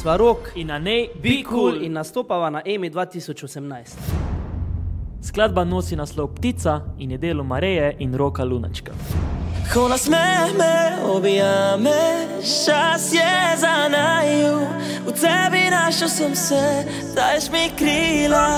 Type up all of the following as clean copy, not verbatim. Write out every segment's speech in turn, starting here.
Sva Rok in Anej Be Cool in nastopava na EMI 2018. Skladba nosi naslov Ptica in je delo Mareje in Roka Lunačka. Ko nasmeh me objame, čas je za naju. V tebi našel sem se, daješ mi krila.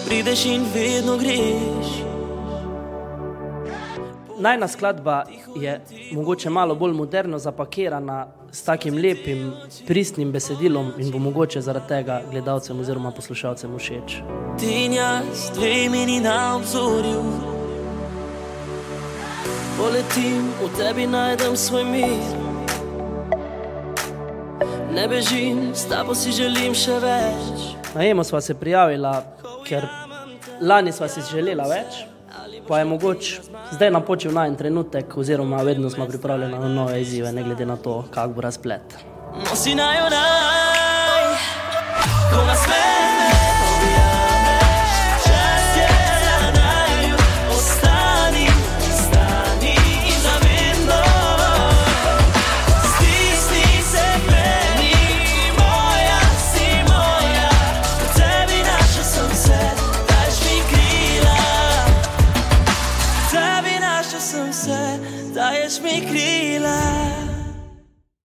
Prideš in vedno greš. Najna skladba je mogoče malo bolj moderno zapakirana s takim lepim, pristnim besedilom in bo mogoče zaradi tega gledalcem oziroma poslušalcem všeč. Ti in jaz, dve mini na obzorju. Poletim, v tebi najdem svoj mir. Ne bežim, s tabo si želim še več. Na EMO sva se prijavila, ker lani sva si želela več, pa je mogoče zdaj napočil najen trenutek, oziroma vedno smo pripravljeni na nove izzive, ne glede na to, kak bo razplet. Nosi naju naj.